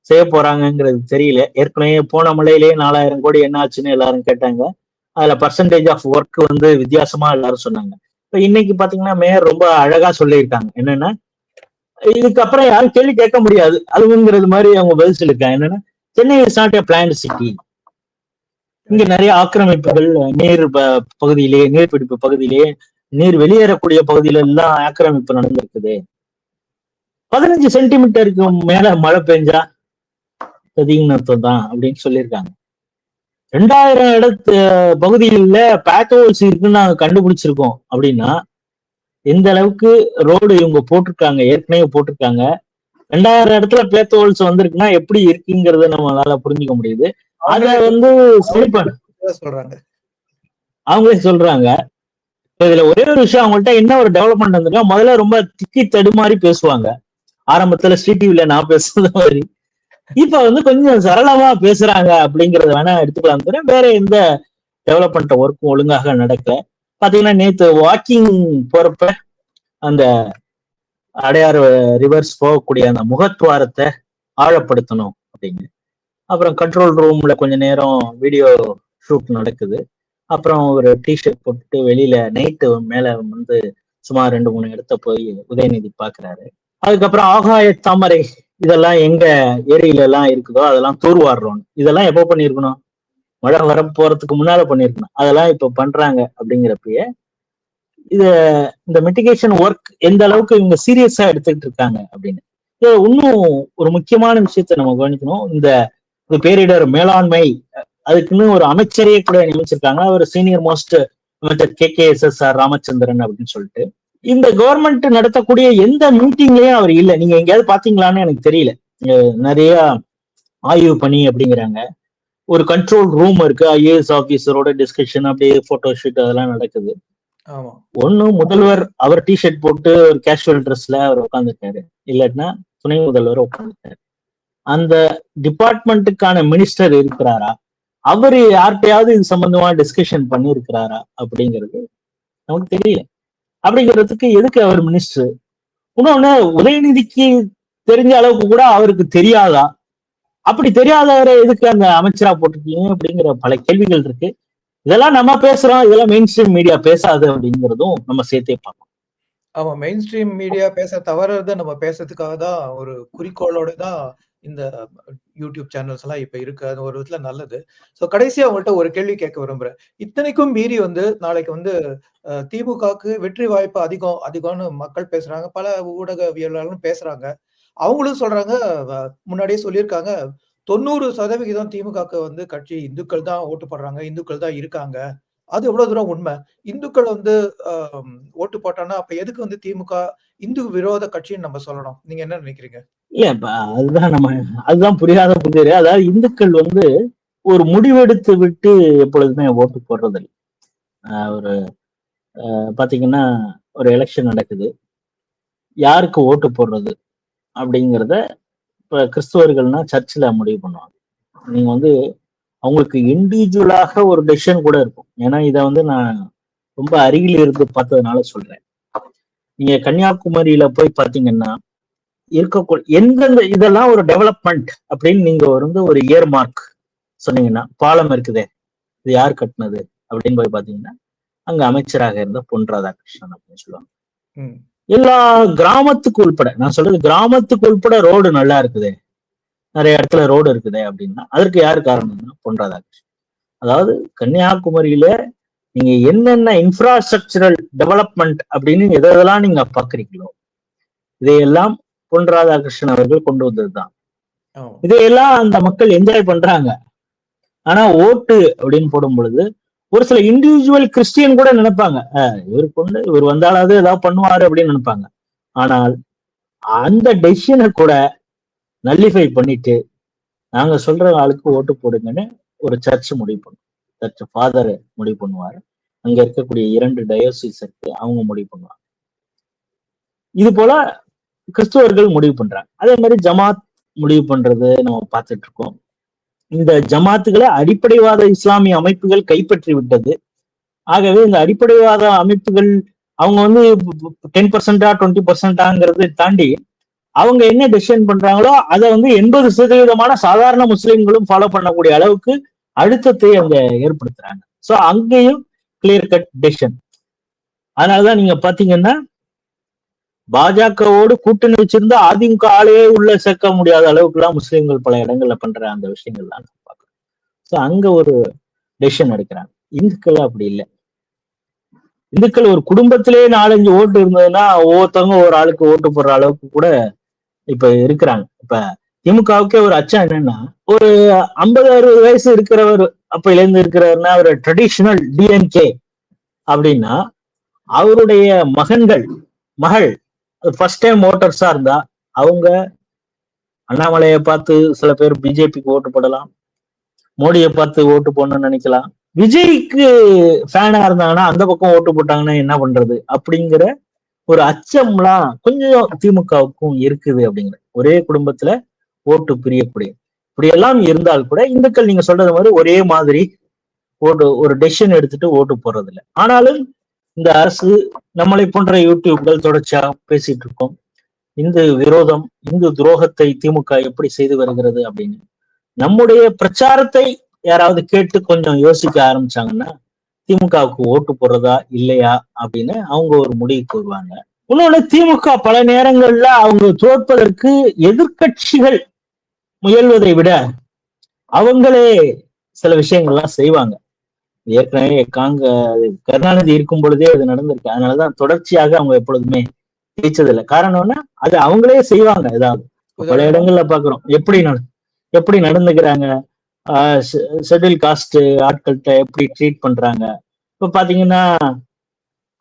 செய்ய போறாங்கிறது தெரியல. ஏற்கனவே போன மழையிலேயே 4000 கோடி என்ன ஆச்சுன்னு எல்லாரும் கேட்டாங்க. அதுல பர்சன்டேஜ் ஆஃப் ஒர்க் வந்து வித்தியாசமா எல்லாரும் சொன்னாங்க. இப்ப இன்னைக்கு பாத்தீங்கன்னா மேயர் ரொம்ப அழகா சொல்லியிருக்காங்க. என்னன்னா, இதுக்கப்புறம் யாரும் கேள்வி கேட்க முடியாது அதுங்கிறது மாதிரி அவங்க பதில் சொல்லியிருக்காங்க. என்னன்னா, Chennai is not a plant city. இங்க நிறைய ஆக்கிரமிப்புகள், நீர் பகுதியிலேயே, நீர்பிடிப்பு பகுதியிலேயே, நீர் வெளியேறக்கூடிய பகுதியில எல்லாம் ஆக்கிரமிப்பு நடந்திருக்குது. 15 சென்டிமீட்டருக்கு மேல மழை பெஞ்சா அதிகம் அர்த்தம் தான் அப்படின்னு சொல்லியிருக்காங்க. 2000 இடத்து பகுதிகளில் பேக் ஹோல்ஸ் இருக்குன்னு நாங்க கண்டுபிடிச்சிருக்கோம் அப்படின்னா, எந்த அளவுக்கு ரோடு இவங்க போட்டிருக்காங்க, ஏற்கனவே போட்டிருக்காங்க. 2000 இடத்துல பேக் ஹோல்ஸ் வந்திருக்குன்னா எப்படி இருக்குங்கிறத நம்மளால புரிஞ்சுக்க முடியுது. அத வந்து சொல்றாங்க. அவங்களே சொல்றாங்க. இதுல ஒரே ஒரு விஷயம், அவங்கள்ட்ட என்ன ஒரு டெவலப்மெண்ட் வந்திருக்கா, முதல்ல ரொம்ப திக்கி தடுமாறி பேசுவாங்க. ஆரம்பத்துல ஸ்ரீ டிவில நான் பேசுறது மாதிரி இப்ப வந்து கொஞ்சம் சரளமா பேசுறாங்க அப்படிங்கறத வேணா எடுத்துக்கலாம் தவிர வேற எந்த டெவலப்மெண்ட் ஒர்க்கும் ஒழுங்காக நடக்கல. பாத்தீங்கன்னா நேத்து வாக்கிங் போறப்ப அந்த அடையாறு ரிவர்ஸ் போகக்கூடிய அந்த முகத்வாரத்தை ஆழப்படுத்தணும் அப்படின்னு, அப்புறம் கண்ட்ரோல் ரூம்ல கொஞ்ச நேரம் வீடியோ ஷூட் நடக்குது. அப்புறம் ஒரு டிஷர்ட் போட்டுட்டு வெளியில நைட்டு மேல வந்து சுமார் 2-3 இடத்த போய் உதயநிதி பாக்குறாரு. அதுக்கப்புறம் ஆகாய தாமரை இதெல்லாம் எங்க ஏரியில எல்லாம் இருக்குதோ அதெல்லாம் தூர்வாடுறோம். இதெல்லாம் எப்போ பண்ணிருக்கணும், மழை வர போறதுக்கு முன்னால பண்ணிருக்கணும். அதெல்லாம் இப்ப பண்றாங்க அப்படிங்கிறப்பயே இத இந்த மிட்டிகேஷன் ஒர்க் எந்த அளவுக்கு இவங்க சீரியஸா எடுத்துக்கிட்டு இருக்காங்க அப்படின்னு. இன்னும் ஒரு முக்கியமான விஷயத்த நம்ம கவனிக்கணும். இந்த பேரிடர் மேலாண்மை அதுக்குன்னு ஒரு அமைச்சரையே கூட நியமிச்சிருக்காங்க. அவர் சீனியர் மோஸ்ட் அமைச்சர் KKSSR ராமச்சந்திரன் அப்படின்னு சொல்லிட்டு. இந்த கவர்மெண்ட் நடத்தக்கூடிய எந்த மீட்டிங்லயும் அவர் இல்லை. நீங்க எங்கேயாவது பாத்தீங்களான்னு எனக்கு தெரியல. நிறைய ஆய்வு பணி அப்படிங்கிறாங்க. ஒரு கண்ட்ரோல் ரூம் இருக்கு, IAS ஆபீசரோட டிஸ்கஷன், அப்படியே போட்டோ ஷூட் அதெல்லாம் நடக்குது. ஒண்ணு முதல்வர் அவர் டிஷர்ட் போட்டு ஒரு கேஷுவல் ட்ரெஸ்ல அவர் உட்காந்துருக்காரு, இல்லாட்டினா துணை முதல்வர் உட்காந்துருக்காரு. அந்த டிபார்ட்மெண்ட்டுக்கான மினிஸ்டர் இருக்கிறாரா, அவரு யார்கிட்டயாவது இது சம்பந்தமா டிஸ்கஷன் பண்ணிருக்கிறாரா அப்படிங்கிறது நமக்கு தெரியல. அப்படிங்கிறதுக்கு எதுக்கு அவர் மினிஸ்டர்? இன்னொன்னு, உதயநிதிக்கு தெரிஞ்ச அளவுக்கு கூட அவருக்கு தெரியாதா? அப்படி தெரியாதவரை எதுக்கு அந்த அமைச்சரா போட்டிருக்கீங்க அப்படிங்கிற பல கேள்விகள் இருக்கு. இதெல்லாம் நம்ம பேசுறோம், இதெல்லாம் மெயின் ஸ்ட்ரீம் மீடியா பேசாது அப்படிங்கிறதும் நம்ம சேர்த்தே பார்க்கணும். ஆமா, மெயின் ஸ்ட்ரீம் மீடியா பேச தவறத நம்ம பேசுறதுக்காக தான் ஒரு குறிக்கோளோட தான் இந்த யூடியூப் சேனல்ஸ் எல்லாம் இப்ப இருக்கு. அது ஒரு விதத்துல நல்லது. சோ கடைசியா உங்கள்ட்ட ஒரு கேள்வி கேட்க விரும்புறேன். இத்தனைக்கும் மீறி நாளைக்கு திமுகவுக்கு வெற்றி வாய்ப்பு அதிகம்னு மக்கள் பேசுறாங்க. பல ஊடகவியலாளர்களும் பேசுறாங்க. அவங்களும் சொல்றாங்க, முன்னாடியே சொல்லியிருக்காங்க, 90% திமுகவுக்கு கட்சி இந்துக்கள் தான் ஓட்டு போடுறாங்க, இந்துக்கள் தான் இருக்காங்க. அது எவ்வளவு தூரம் உண்மை? இந்துக்கள் ஓட்டு போட்டான்னா அப்ப எதுக்கு திமுக இந்து விரோத கட்சின்னு நம்ம சொல்லணும்? நீங்க என்ன நினைக்கிறீங்க? அதுதான் புரியாத புதிர். அதாவது இந்துக்கள் ஒரு முடிவெடுத்து விட்டு எப்பொழுதுமே ஓட்டு போடுறது. ஒரு பாத்தீங்கன்னா, ஒரு எலெக்ஷன் நடக்குது, யாருக்கு ஓட்டு போடுறது அப்படிங்கிறத இப்ப கிறிஸ்துவர்கள்னா சர்ச்சில் முடிவு பண்ணுவாங்க. நீங்க அவங்களுக்கு இண்டிவிஜுவலாக ஒரு டெசிஷன் கூட இருக்கும். ஏன்னா இதை நான் ரொம்ப அருகில் இருந்து பார்த்ததுனால சொல்றேன். நீங்க கன்னியாகுமரியில போய் பாத்தீங்கன்னா எந்தெந்த இதெல்லாம் ஒரு டெவலப்மெண்ட் அப்படின்னு நீங்க ஒரு இயர் மார்க் சொன்னீங்கன்னா, பாலம் இருக்குதே, இது யார் கட்டினது அப்படின்னு போய் பாத்தீங்கன்னா, அங்க அமைச்சராக இருந்த பொன் ராதாகிருஷ்ணன் அப்படின்னு சொல்லுவாங்க. எல்லா கிராமத்துக்கு உள்பட, நான் சொல்றது கிராமத்துக்கு உள்பட ரோடு நல்லா இருக்குதே, நிறைய இடத்துல ரோடு இருக்குதே அப்படின்னா அதற்கு யாரு காரணம்னா பொன் ராதாகிருஷ்ணன். அதாவது கன்னியாகுமரியில நீங்க என்னென்ன இன்ஃப்ராஸ்ட்ரக்சரல் டெவலப்மெண்ட் அப்படின்னு எதெல்லாம் நீங்க பாக்குறீங்களோ இதையெல்லாம் பொன் ராதாகிருஷ்ணன் அவர்கள் கொண்டு வந்ததுதான். இதையெல்லாம் அந்த மக்கள் என்ஜாய் பண்றாங்க. ஆனா ஓட்டு அப்படின்னு போடும் பொழுது ஒரு சில இண்டிவிஜுவல் கிறிஸ்டியன் கூட நினைப்பாங்க, இவர் வந்தாலாவது ஏதாவது பண்ணுவாரு அப்படின்னு நினைப்பாங்க. ஆனால் அந்த டெசிஷனை கூட நல்லிஃபை பண்ணிட்டு நாங்க சொல்ற ஆளுக்கு ஓட்டு போடுங்கன்னு ஒரு சர்ச் முடிவு பண்ணும். சர்ச் ஃபாதர் முடிவு பண்ணுவாரு. அங்க இருக்கக்கூடிய 2 டயோசிஸ் இருக்கு, அவங்க முடிவு பண்ணுவாங்க. இது போல கிறிஸ்துவர்கள் முடிவு பண்றாங்க. அதே மாதிரி ஜமாத் முடிவு பண்றது நம்ம பார்த்துட்டு இருக்கோம். இந்த ஜமாத்துகளை அடிப்படைவாத இஸ்லாமிய அமைப்புகள் கைப்பற்றி விட்டது. ஆகவே இந்த அடிப்படைவாத அமைப்புகள் அவங்க 10% 20% தாண்டி அவங்க என்ன டெசிஷன் பண்றாங்களோ அதை 80% சாதாரண முஸ்லிம்களும் ஃபாலோ பண்ணக்கூடிய அளவுக்கு அழுத்தத்தை அவங்க ஏற்படுத்துறாங்க. சோ அங்கேயும் கிளியர் கட் டெசிஷன். அதனாலதான் நீங்க பாத்தீங்கன்னா, பாஜகவோடு கூட்டணி வச்சிருந்தா அதிமுக ஆளையே உள்ள சேர்க்க முடியாத அளவுக்கு எல்லாம் முஸ்லிம்கள் பல இடங்கள்ல பண்ற அந்த விஷயங்கள்லாம் பார்க்கணும். சோ அங்க ஒரு டெசிஷன் எடுக்கிறாங்க. இந்துக்கள் அப்படி இல்லை. இந்துக்கள் ஒரு குடும்பத்திலேயே 4-5 ஓட்டு இருந்ததுன்னா ஒவ்வொருத்தவங்க ஒரு ஆளுக்கு ஓட்டு போடுற அளவுக்கு கூட இப்ப இருக்கிறாங்க. இப்ப திமுகவுக்கே ஒரு அச்சம் என்னன்னா, ஒரு 50-60 வயசு இருக்கிறவர் அப்பையில இருந்து இருக்கிறவர்னா ஒரு ட்ரெடிஷனல் டிஎன்கே அப்படின்னா, அவருடைய மகள் ஃபர்ஸ்ட் டைம் ஓட்டர்ஸா இருந்தா அவங்க அண்ணாமலையை பார்த்து சில பேர் பிஜேபிக்கு ஓட்டு போடலாம், மோடியை பார்த்து ஓட்டு போடணும்னு நினைக்கலாம். விஜய்க்கு ஃபேனா இருந்தாங்கன்னா அந்த பக்கம் ஓட்டு போட்டாங்கன்னா என்ன பண்றது அப்படிங்கிற ஒரு அச்சம்லாம் கொஞ்சம் திமுகவுக்கும் இருக்குது. அப்படிங்கிற ஒரே குடும்பத்துல ஓட்டு பிரியக்கூடிய இப்படி எல்லாம் இருந்தால் கூட இந்துக்கள் நீங்க சொல்றது மாதிரி ஒரே மாதிரி ஒரு டெசிஷன் எடுத்துட்டு ஓட்டு போடுறது இல்லை. ஆனாலும் இந்த அரசு நம்மளை போன்ற யூடியூப்கள் தொடர்ச்சியா பேசிட்டு இருக்கோம். இந்து விரோதம், இந்து துரோகத்தை திமுக எப்படி செய்து வருகிறது அப்படின்னு நம்முடைய பிரச்சாரத்தை யாராவது கேட்டு கொஞ்சம் யோசிக்க ஆரம்பிச்சாங்கன்னா திமுகவுக்கு ஓட்டு போடுறதா இல்லையா அப்படின்னு அவங்க ஒரு முடிவுக்கு வருவாங்க. இன்னொன்னு, திமுக பல நேரங்கள்ல அவங்க தோற்பதற்கு எதிர்கட்சிகள் முயல்வதை விட அவங்களே சில விஷயங்கள்லாம் செய்வாங்க. ஏற்கனவே கருணாநிதி இருக்கும் பொழுதே அது நடந்திருக்கு. அதனாலதான் தொடர்ச்சியாக அவங்க எப்பொழுதுமே ஜெயிச்சதில்லை. காரணம்னா அது அவங்களே செய்வாங்க ஏதாவது. பல உதாரணமா இடங்கள்ல பாக்குறோம் எப்படி நடந்துக்கிறாங்க, ஷெட்யூல் காஸ்ட் ஆட்கள்கிட்ட எப்படி ட்ரீட் பண்றாங்க. இப்ப பாத்தீங்கன்னா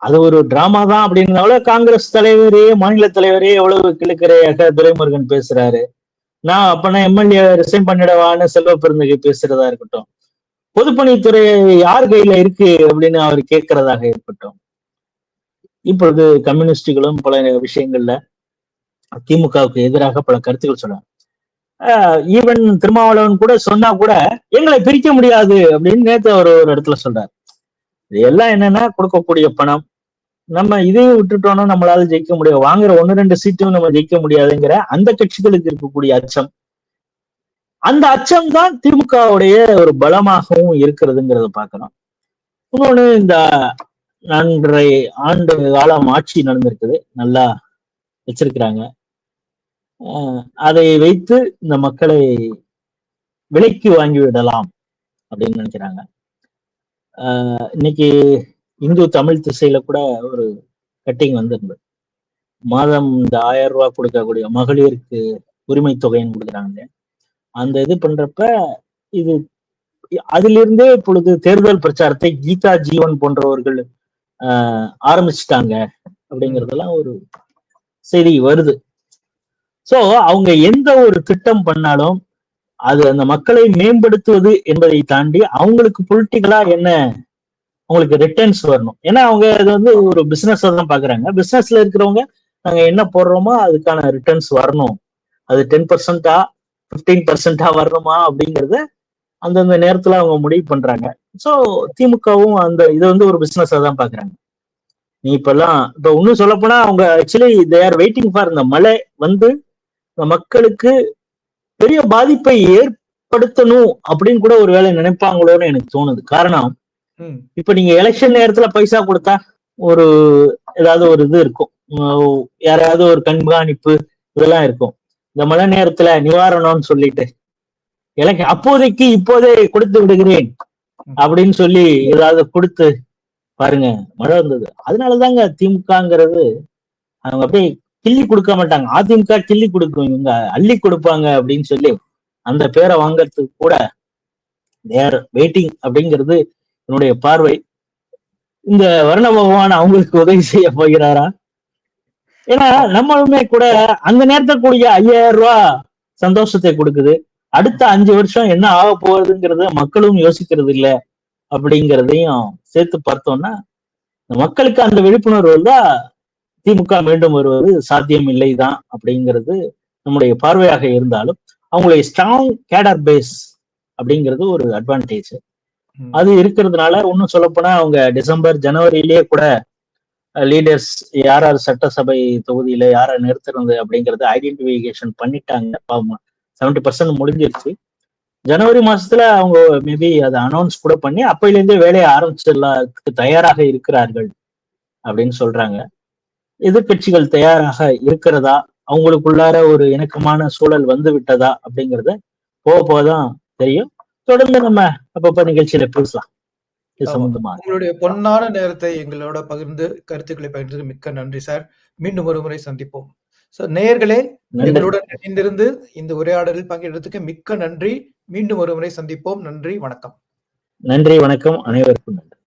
அது ஒரு டிராமா தான் அப்படின்னால காங்கிரஸ் தலைவரே, மாநில தலைவரே எவ்வளவு கிளுக்கரையாக துரைமுருகன் பேசுறாரு. நான் அப்பனா எம்எல்ஏ ரிசைன் பண்ணிடவான்னு செல்வ பெருந்தகை பேசுறதா இருக்கட்டும், பொதுப்பணித்துறை யார் கையில இருக்கு அப்படின்னு அவர் கேட்கிறதாக இருக்கட்டும். இப்பொழுது கம்யூனிஸ்டுகளும் பல விஷயங்கள்ல திமுகவுக்கு எதிராக பல கருத்துக்கள் சொல்றாங்க. ஈவன் திருமாவளவன் கூட சொன்னா கூட எங்களை பிரிக்க முடியாது அப்படின்னு நேத்து அவர் ஒரு இடத்துல சொல்றாரு. இது எல்லாம் என்னன்னா கொடுக்கக்கூடிய பணம். நம்ம இதையும் விட்டுட்டோம்னா நம்மளால ஜெயிக்க முடியாது, வாங்குற 1-2 சீட்டும் நம்ம ஜெயிக்க முடியாதுங்கிற அந்த கட்சிகளுக்கு இருக்கக்கூடிய அச்சம். அந்த அச்சம் தான் திமுகவுடைய ஒரு பலமாகவும் இருக்கிறதுங்கிறத பார்க்கிறோம். இன்னொன்னு, இந்த 4.5 ஆண்டு காலம் ஆட்சி நடந்திருக்குது, நல்லா வச்சிருக்கிறாங்க. அதை வைத்து இந்த மக்களை விலைக்கு வாங்கி விடலாம் அப்படின்னு நினைக்கிறாங்க. இன்னைக்கு இந்து தமிழ் திசையில கூட ஒரு கட்டிங் வந்திருந்தது. மாதம் இந்த 1000 ரூபாய் கொடுக்கக்கூடிய மகளிருக்கு உரிமை தொகைன்னு கொடுக்குறாங்க. அந்த இது பண்றப்ப இது அதிலிருந்தே இப்பொழுது தேர்தல் பிரச்சாரத்தை கீதா ஜீவன் போன்றவர்கள் ஆரம்பிச்சுட்டாங்க அப்படிங்கறதெல்லாம் ஒரு செய்தி வருது. சோ அவங்க எந்த ஒரு திட்டம் பண்ணாலும் அது அந்த மக்களை மேம்படுத்துவது என்பதை தாண்டி அவங்களுக்கு பொலிட்டிக்கலா என்ன அவங்களுக்கு ரிட்டர்ன்ஸ் வரணும். ஏன்னா அவங்க இது வந்து ஒரு பிசினஸ் தான் பாக்குறாங்க. பிசினஸ்ல இருக்கிறவங்க நாங்க என்ன போடுறோமோ அதுக்கான ரிட்டர்ன்ஸ் வரணும். அது 10%-ஆ 15%-ஆ வரணுமா அப்படிங்கறத அந்தந்த நேரத்துல அவங்க முடிவு பண்றாங்க. சோ திமுகவும் அந்த இதை வந்து ஒரு பிசினஸா தான் பாக்குறாங்க. நீ இப்ப இன்னும் சொல்ல போனா அவங்க actually they are waiting for இந்த மழை வந்து மக்களுக்கு பெரிய பாதிப்பை ஏற்படுத்தணும் அப்படின்னு கூட ஒரு வேலை நினைப்பாங்களோன்னு எனக்கு தோணுது. காரணம், இப்ப நீங்க எலெக்ஷன் நேரத்துல பைசா கொடுத்தா ஒரு ஏதாவது ஒரு இது இருக்கும், யாராவது ஒரு கண்காணிப்பு இதெல்லாம் இருக்கும். இந்த மழை நேரத்துல நிவாரணம்னு சொல்லிட்டு அப்போதைக்கு இப்போதே கொடுத்து விடுகிறேன் அப்படின்னு சொல்லி ஏதாவது கொடுத்து பாருங்க, மழை வந்தது. அதனாலதாங்க திமுகங்கிறது அவங்க அப்படியே கிள்ளி கொடுக்க மாட்டாங்க. அதிமுக கிள்ளி கொடுக்கும், இவங்க அள்ளி கொடுப்பாங்க அப்படின்னு சொல்லி அந்த பேரை வாங்கறதுக்கு கூட தேர் வெயிட்டிங் அப்படிங்கிறது என்னுடைய பார்வை. இந்த வர்ண பகவான் அவங்களுக்கு உதவி செய்ய போகிறாரா? ஏன்னா நம்மளுமே கூட அந்த நேரத்தில் கூடிய 5000 ரூபாய் சந்தோஷத்தை கொடுக்குது. அடுத்த 5 வருஷம் என்ன ஆக போகுதுங்கிறத மக்களும் யோசிக்கிறது இல்லை அப்படிங்கிறதையும் சேர்த்து பார்த்தோம்னா மக்களுக்கு அந்த விழிப்புணர்வு வந்தா திமுக மீண்டும் வருவது சாத்தியம் இல்லைதான் அப்படிங்கிறது நம்முடைய பார்வையாக இருந்தாலும் அவங்களுடைய ஸ்ட்ராங் கேடர் பேஸ் அப்படிங்கிறது ஒரு அட்வான்டேஜ். அது இருக்கிறதுனால இன்னும் சொல்லப்போனா அவங்க டிசம்பர் ஜனவரியிலேயே கூட லீடர்ஸ் யார் சட்டசபை தொகுதியில யாரை நிறுத்துறது அப்படிங்கறத ஐடென்டிபிகேஷன் பண்ணிட்டாங்க. 70% முடிஞ்சிருச்சு. ஜனவரி மாசத்துல அவங்க மேபி அதை அனௌன்ஸ் கூட பண்ணி அப்பையிலேருந்தே வேலையை ஆரம்பிச்சிடறதுக்கு தயாராக இருக்கிறார்கள் அப்படின்னு சொல்றாங்க. எதிர்கட்சிகள் தயாராக இருக்கிறதா, அவங்களுக்குள்ளார ஒரு இணக்கமான சூழல் வந்து விட்டதா அப்படிங்கறத போக போகதான் தெரியும். தொடர்ந்து நம்ம அப்பப்ப நிகழ்ச்சியில பேசலாம். உங்களுடைய பொன்னான நேரத்தை எங்களோட பகிர்ந்து கருத்துக்களை பகிர்ந்து மிக்க நன்றி சார். மீண்டும் ஒரு முறை சந்திப்போம். நேயர்களே, எங்களுடன் இணைந்திருந்து இந்த உரையாடலில் பங்கேற்றதுக்கு மிக்க நன்றி. மீண்டும் ஒரு முறை சந்திப்போம். நன்றி, வணக்கம். நன்றி, வணக்கம். அனைவருக்கும் நன்றி.